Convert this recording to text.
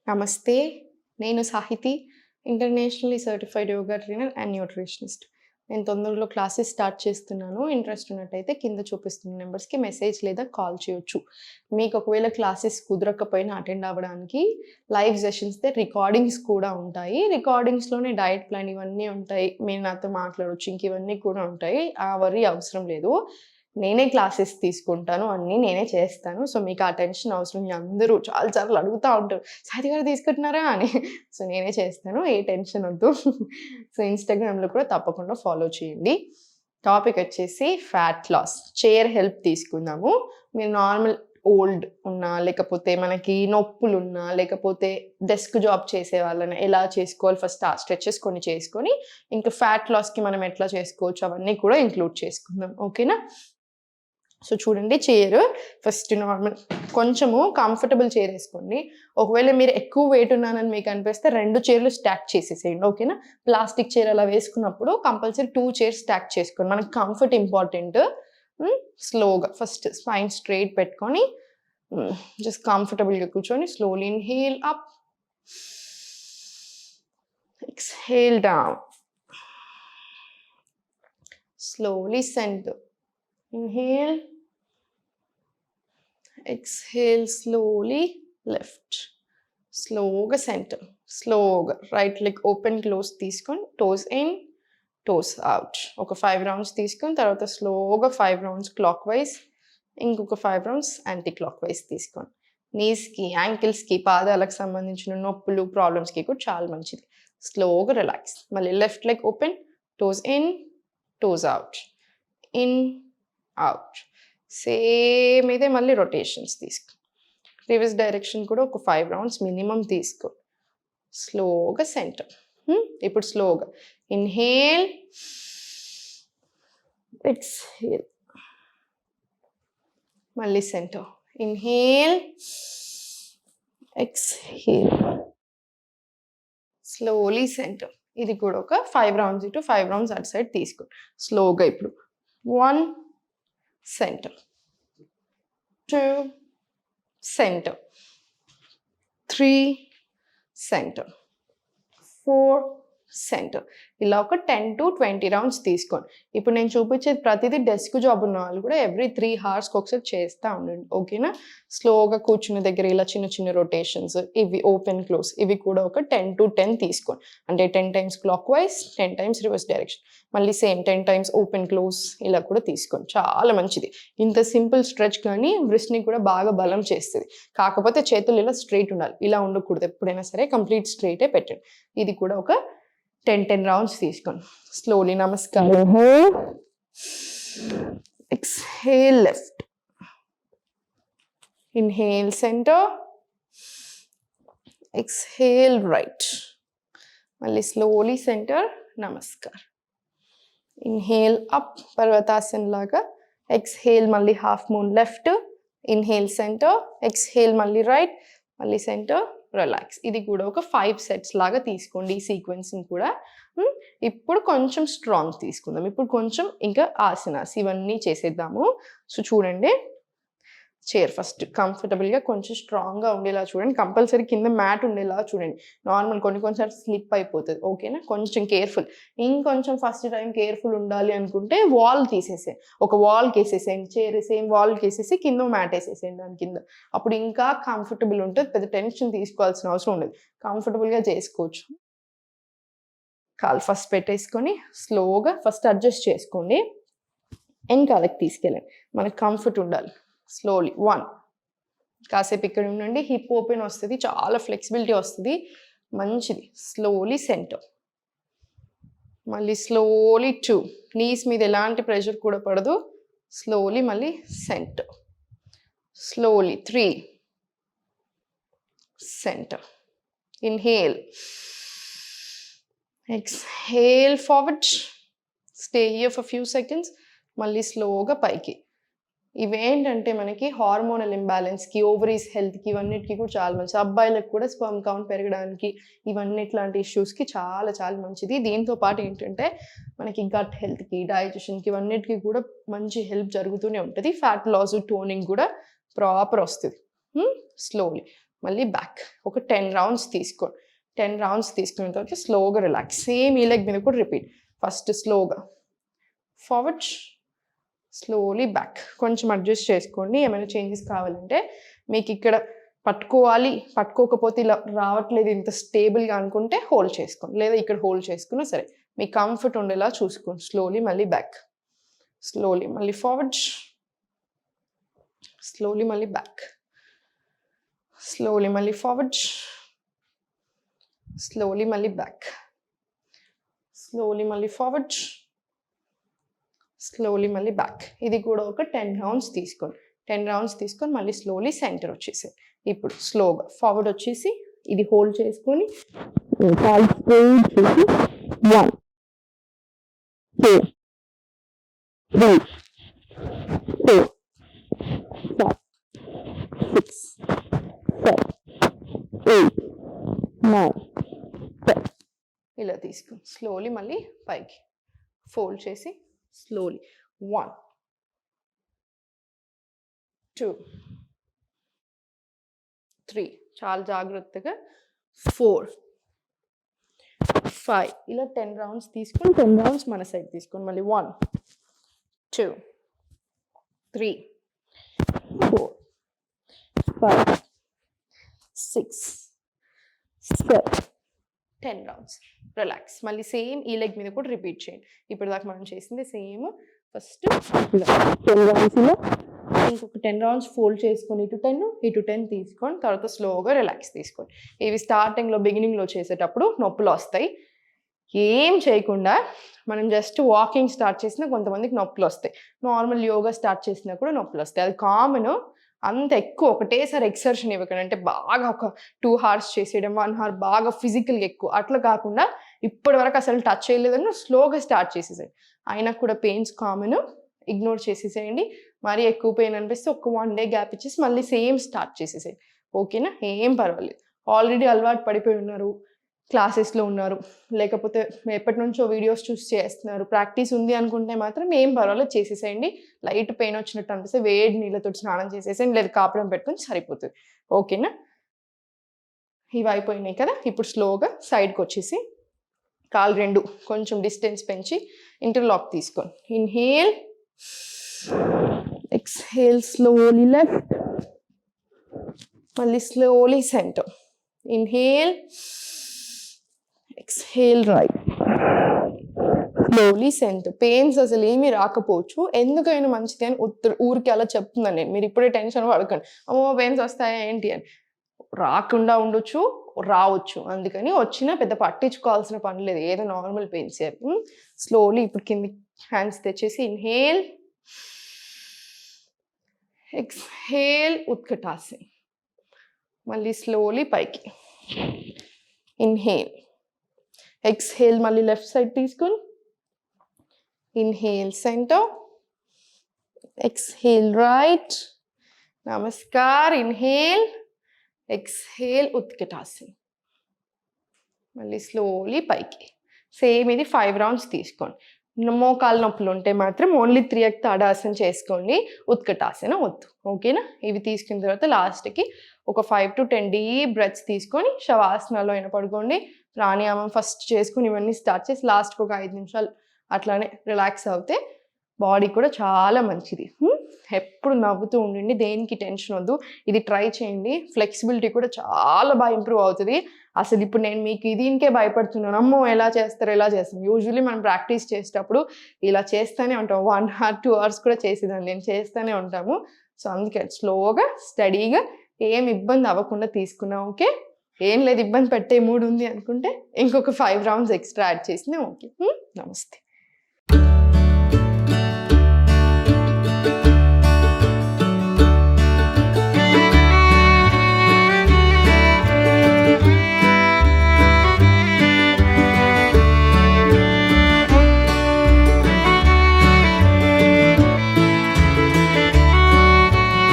నమస్తే. నేను Sahiti, internationally certified yoga trainer and nutritionist. నేను తొందరలో క్లాసెస్ స్టార్ట్ చేస్తున్నాను. ఇంట్రెస్ట్ ఉన్నట్టయితే కింద చూపిస్తున్న నెంబర్స్‌కి మెసేజ్ లేదా కాల్ చేయొచ్చు. మీకు ఒకవేళ క్లాసెస్ కుదరకపోయినా అటెండ్ అవ్వడానికి లైవ్ సెషన్స్‌దే రికార్డింగ్స్ కూడా ఉంటాయి. రికార్డింగ్స్‌లోనే డయట్ ప్లాన్ ఇవన్నీ ఉంటాయి. మీరు నాతో మాట్లాడొచ్చు. ఇంక ఇవన్నీ కూడా ఉంటాయి. ఆ వర్రీ అవసరం లేదు. నేనే క్లాసెస్ తీసుకుంటాను. అన్నీ నేనే చేస్తాను. సో, మీకు ఆ టెన్షన్ అవసరం లేదు. అందరూ చాలా సార్లు అడుగుతా ఉంటారు. "సాహితి గారు తీసుకుంటున్నారా?" అని. సో, నేనే చేస్తాను. ఏ టెన్షన్ ఒద్దు. సో, ఇన్‌స్టాగ్రామ్‌లో కూడా తప్పకుండా ఫాలో చేయండి. టాపిక్ వచ్చేసి ఫ్యాట్ లాస్. చైర్ హెల్ప్ తీసుకుందాము. మీరు నార్మల్ ఓల్డ్ ఉన్నా, లేకపోతే మనకి నొప్పులున్నా, లేకపోతే డెస్క్ జాబ్ చేసే వాళ్ళని ఎలా చేసుకోవాలి ఫస్ట్ ఆ స్ట్రెచెస్ కొన్ని చేసుకొని, ఇంకా ఫ్యాట్ లాస్‌కి మనం ఎట్లా చేసుకోవచ్చు అవన్నీ కూడా ఇంక్లూడ్ చేసుకుందాం. ఓకేనా? సో, చూడండి చైర్ ఫస్ట్ నార్మల్ కొంచెము కంఫర్టబుల్ చైర్ ఏసుకోండి. ఒకవేళ మీరు ఎక్కువ వెయిట్ ఉన్నానని మీకు అనిపిస్తే 2 చైర్‌లు స్టాక్ చేసేసేయండి. ఓకేనా? ప్లాస్టిక్ చైర్ అలా వేసుకున్నప్పుడు కంపల్సరీ 2 చైర్స్ స్టాక్ చేసుకోండి. మనకు కంఫర్ట్ ఇంపార్టెంట్. స్లోగా ఫస్ట్ స్పైన్ స్ట్రెయిట్ పెట్టుకొని జస్ట్ కంఫర్టబుల్‌గా కూర్చొని slowly inhale up. Exhale down. Slowly centre. Inhale, exhale slowly, left. Slowగా center. Slowగా right leg open close తీసుకొని toes in, toes out. ఒక 5 రౌండ్స్ తీసుకొని తర్వాత స్లోగా 5 రౌండ్స్ క్లాక్ వైజ్, ఇంకొక 5 రౌండ్స్ యాంటీ క్లాక్ వైజ్ తీసుకోండి. నీస్‌కి, యాంకిల్స్‌కి, పాదాలకు సంబంధించిన నొప్పులు, ప్రాబ్లమ్స్‌కి కూడా చాలా మంచిది. స్లోగా రిలాక్స్. మళ్ళీ left leg open, toes in, toes out. In, out. Same ఇదే మళ్ళీ రొటేషన్స్ తీసుకో. రివర్స్ డైరెక్షన్ కూడా ఒక 5 రౌండ్స్ మినిమమ్ తీసుకో. స్లోగా సెంటర్. ఇప్పుడు స్లోగా ఇన్హేల్, ఎక్స్‌హేల్. మళ్ళీ centre. Inhale, exhale. Slowly centre. ఇది కూడా ఒక 5 రౌండ్స్ ఇటు 5 రౌండ్స్ అటు సైడ్ తీసుకో. స్లోగా ఇప్పుడు 1 center, 2 center, 3 center, 4 center. ఇలా ఒక 10 to 20 రౌండ్స్ తీసుకోండి. ఇప్పుడు నేను చూపించేది ప్రతిదీ డెస్క్ జాబ్ ఉన్న వాళ్ళు కూడా ఎవ్రీ 3 hours ఒకసారి చేస్తూ ఉండండి. ఓకేనా? స్లోగా కూర్చున్న దగ్గర ఇలా చిన్న చిన్న రొటేషన్స్, ఇవి ఓపెన్ క్లోజ్, ఇవి కూడా ఒక 10 to 10 తీసుకోండి. అంటే 10 times clock wise, 10 times reverse direction. మళ్ళీ సేమ్ 10 times ఓపెన్ క్లోజ్ ఇలా కూడా తీసుకోండి. చాలా మంచిది. ఇంత సింపుల్ స్ట్రెచ్ కానీ వ్రిస్ట్‌ని కూడా బాగా బలం చేస్తుంది. కాకపోతే చేతులు ఇలా స్ట్రెయిట్ ఉండాలి. ఇలా ఉండకూడదు. ఎప్పుడైనా సరే కంప్లీట్ స్ట్రెయిటే పెట్టండి. ఇది కూడా ఒక 10 రౌండ్స్ తీసుకోండి. స్లోలీ నమస్కారం. Exhale left. Inhale centre. Exhale right. మళ్ళీ స్లోలీ సెంటర్. నమస్కారం. ఇన్హేల్ అప్ పర్వతాసన్ లాగా. ఎక్స్‌హేల్ మళ్ళీ half moon left. Inhale centre. Exhale మళ్ళీ రైట్. మళ్ళీ సెంటర్. రిలాక్స్. ఇది కూడా ఒక 5 సెట్స్ లాగా తీసుకోండి ఈ సీక్వెన్స్‌ని కూడా. ఇప్పుడు కొంచెం స్ట్రాంగ్ తీసుకుందాం. ఇప్పుడు కొంచెం ఇంకా ఆసనాస్ ఇవన్నీ చేసేద్దాము. సో, చూడండి చైర్ ఫస్ట్ కంఫర్టబుల్‌గా కొంచెం స్ట్రాంగ్‌గా ఉండేలా చూడండి. కంపల్సరీ కింద మ్యాట్ ఉండేలా చూడండి. నార్మల్ కొన్నిసార్లు స్లిప్ అయిపోతది. ఓకేనా? కొంచెం కేర్‌ఫుల్. ఇంకొంచెం ఫస్ట్ టైం కేర్‌ఫుల్ ఉండాలి అనుకుంటే వాల్ తీసేసేయండి. ఒక వాల్‌కేసేసేయండి. చైర్ సేమ్ వాల్‌కేసేసి కింద మ్యాట్ ఏసేసేయండి దాని కింద. అప్పుడు ఇంకా కంఫర్టబుల్ ఉంటది. పెద్ద టెన్షన్ తీసుకోవాల్సిన అవసరం ఉండదు. కంఫర్టబుల్‌గా చేసుకోవచ్చు. కాలు ఫస్ట్ పెట్టేసుకొని స్లోగా ఫస్ట్ అడ్జస్ట్ చేసుకోండి. ఎనకాలకి తీసుకెళ్ళండి. మనకు కంఫర్ట్ ఉండాలి. స్లోలీ 1 కాసేపు ఇక్కడ ఉండండి. హిప్ ఓపెన్ వస్తుంది. చాలా ఫ్లెక్సిబిలిటీ వస్తుంది. మంచిది. Slowly centre. మళ్ళీ స్లోలీ 2 నీస్ మీద ఎలాంటి ప్రెషర్ కూడా పడదు. స్లోలీ మళ్ళీ centre. Slowly 3 centre. Inhale. Exhale forward. Stay here for few seconds. మళ్ళీ స్లోగా పైకి. ఇవేంటంటే మనకి హార్మోనల్ ఇంబ్యాలెన్స్‌కి, ఓవరీస్ హెల్త్‌కి ఇవన్నిటికి కూడా చాలా మంచిది. అబ్బాయిలకు కూడా స్పెర్మ్ కౌంట్ పెరగడానికి ఇవన్నిట్లాంటి ఇష్యూస్‌కి చాలా చాలా మంచిది. దీంతో పాటు ఏంటంటే మనకి గట్ హెల్త్‌కి, డైజెషన్‌కి ఇవన్నిటికి కూడా మంచి హెల్ప్ జరుగుతూనే ఉంటది. ఫ్యాట్ లాస్, టోనింగ్ కూడా ప్రాపర్ వస్తది. స్లోలీ మళ్ళీ బ్యాక్. ఒక 10 రౌండ్స్ తీసుకోండి. 10 రౌండ్స్ తీసుకున్న తర్వాత స్లోగా రిలాక్స్. సేమ్ ఈ లెగ్ మీద కూడా రిపీట్. ఫస్ట్ స్లోగా ఫార్వర్డ్, స్లోలీ బ్యాక్. కొంచెం అడ్జస్ట్ చేసుకోండి. ఏమైనా చేంజెస్ కావాలంటే మీకు ఇక్కడ పట్టుకోకపోతే ఇలా రావట్లేదు ఇంత స్టేబుల్గా అనుకుంటే హోల్డ్ చేసుకోండి, లేదా ఇక్కడ హోల్డ్ చేసుకున్నా సరే మీకు కంఫర్ట్ ఉండేలా చూసుకోండి. స్లోలీ మళ్ళీ బ్యాక్, స్లోలీ మళ్ళీ ఫార్వర్డ్, స్లోలీ మళ్ళీ బ్యాక్, స్లోలీ మళ్ళీ ఫార్వర్డ్, స్లోలీ మళ్ళీ బ్యాక్, స్లోలీ మళ్ళీ ఫార్వర్డ్, స్లోలీ మళ్ళీ బ్యాక్. ఇది కూడా ఒక 10 రౌండ్స్ తీసుకోండి. 10 రౌండ్స్ తీసుకొని మళ్ళీ స్లోలీ సెంటర్ వచ్చేసాయి. ఇప్పుడు స్లోగా ఫార్వర్డ్ వచ్చేసి ఇది హోల్డ్ చేసుకొని 1 2 3 4 5 6 7 8 9 10 ఇలా తీసుకుని స్లోలీ మళ్ళీ పైకి ఫోల్డ్ చేసి స్లోలీ 1 2 3 చాలా జాగ్రత్తగా 4 5 ఇలా 10 రౌండ్స్ తీసుకొని 10 రౌండ్స్ మన సైడ్ తీసుకొని మళ్ళీ 1 2 3 4 5 6 7 10 రౌండ్స్. రిలాక్స్. మళ్ళీ సేమ్ ఈ లెగ్ మీద కూడా రిపీట్ చేయండి. ఇప్పుడు దాకా మనం చేసింది సేమ్. ఫస్ట్ 10 రౌండ్స్లో ఇంకొక 10 రౌండ్స్ ఫోల్డ్ చేసుకొని ఇటు 10 తీసుకొని తర్వాత స్లోగా రిలాక్స్ తీసుకోండి. ఇవి స్టార్టింగ్లో బిగినింగ్లో చేసేటప్పుడు నొప్పులు వస్తాయి. ఏం చేయకుండా మనం జస్ట్ వాకింగ్ స్టార్ట్ చేసినా కొంతమందికి నొప్పులు వస్తాయి. నార్మల్ యోగా స్టార్ట్ చేసినా కూడా నొప్పులు వస్తాయి. అది కామన్. అంత ఎక్కువ ఒకటేసారి ఎక్సర్షన్ ఇవ్వకండి. అంటే బాగా ఒక 2 hours చేసేయడం, 1 hour బాగా ఫిజికల్గా ఎక్కువ అట్లా కాకుండా ఇప్పటి వరకు అసలు టచ్ చేయలేదని స్లోగా స్టార్ట్ చేసేసేయండి. అయినా కూడా పెయిన్స్ కామన్, ఇగ్నోర్ చేసేసేయండి. మరీ ఎక్కువ పెయిన్ అనిపిస్తే ఒక 1 day గ్యాప్ ఇచ్చేసి మళ్ళీ సేమ్ స్టార్ట్ చేసేసేయండి. ఓకేనా? ఏం పర్వాలేదు. ఆల్రెడీ అలవాటు పడిపోయి ఉన్నారు, క్లాసెస్లో ఉన్నారు, లేకపోతే ఎప్పటి నుంచో వీడియోస్ చూసి చేస్తున్నారు, ప్రాక్టీస్ ఉంది అనుకుంటే మాత్రం ఏం పర్వాలేదు చేసేసేయండి. లైట్ పెయిన్ వచ్చినట్టు అనిపిస్తే వేడి నీళ్ళతో స్నానం చేసేసేయండి, లేదా కాపడం పెట్టుకొని సరిపోతుంది. ఓకేనా? ఇవి అయిపోయినాయి కదా. ఇప్పుడు స్లోగా సైడ్కి వచ్చేసి కాలు 2 కొంచెం డిస్టెన్స్ పెంచి ఇంటర్లాక్ తీసుకోండి. ఇన్హేల్, ఎక్స్హేల్, స్లోలీ లెఫ్ట్, మళ్ళీ slowly centre. Inhale, exhale right, slowly centre. Pains అసలు ఏమీ రాకపోవచ్చు, ఎందుకైనా మంచిది అని ఊరికి అలా చెప్తున్నాను నేను. మీరు ఇప్పుడే టెన్షన్ పడకండి, అమ్మో పెయిన్స్ వస్తాయా ఏంటి అని. రాకుండా ఉండొచ్చు, రావచ్చు. అందుకని వచ్చినా పెద్ద పట్టించుకోవాల్సిన పని లేదు. ఏదో నార్మల్ పెయిన్స్. స్లోలీ ఇప్పుడు కింది హ్యాండ్స్ తెచ్చేసి ఇన్హేల్, ఎక్స్హేల్, ఉత్కటాసన్. మళ్ళీ స్లోలీ పైకి. ఇన్హేల్, ఎక్స్హేల్, మళ్ళీ లెఫ్ట్ సైడ్ తీసుకొని inhale centre, exhale right, Namaskar. Inhale, exhale, Utkatasan. మళ్ళీ స్లోలీ పైకి. సేమ్ ఇది 5 రౌండ్స్ తీసుకోండి. మోకాలు నొప్పులు ఉంటే మాత్రం ఓన్లీ 3 తాడాసన చేసుకోండి, ఉత్కటాసన వద్దు. ఓకేనా? ఇవి తీసుకున్న తర్వాత లాస్ట్కి ఒక 5 to 10 డీప్ బ్రెత్స్ తీసుకొని శవాసనాలో అయినా పడుకోండి. ప్రాణాయామం ఫస్ట్ చేసుకుని ఇవన్నీ స్టార్ట్ చేసి లాస్ట్కి ఒక 5 నిమిషాలు అట్లానే రిలాక్స్ అవుతే బాడీ కూడా చాలా మంచిది. ఎప్పుడు నవ్వుతూ ఉండండి, దేనికి టెన్షన్ వద్దు. ఇది ట్రై చేయండి. ఫ్లెక్సిబిలిటీ కూడా చాలా బాగా ఇంప్రూవ్ అవుతుంది. అసలు ఇప్పుడు నేను మీకు దీనికే భయపడుతున్నాను, అమ్మో ఎలా చేస్తారు ఎలా చేస్తాం. యూజువల్లీ మనం ప్రాక్టీస్ చేసేటప్పుడు ఇలా చేస్తూనే ఉంటాం. 1 hour 2 hours కూడా చేసేదాన్ని నేను, చేస్తూనే ఉంటాము. సో అందుకే స్లోగా స్టడీగా ఏం ఇబ్బంది అవ్వకుండా తీసుకున్నాం. ఓకే, ఏం లేదు ఇబ్బంది పెట్టే మూడు ఉంది అనుకుంటే ఇంకొక 5 రౌండ్స్ ఎక్స్ట్రా యాడ్ చేసినా ఓకే. నమస్తే.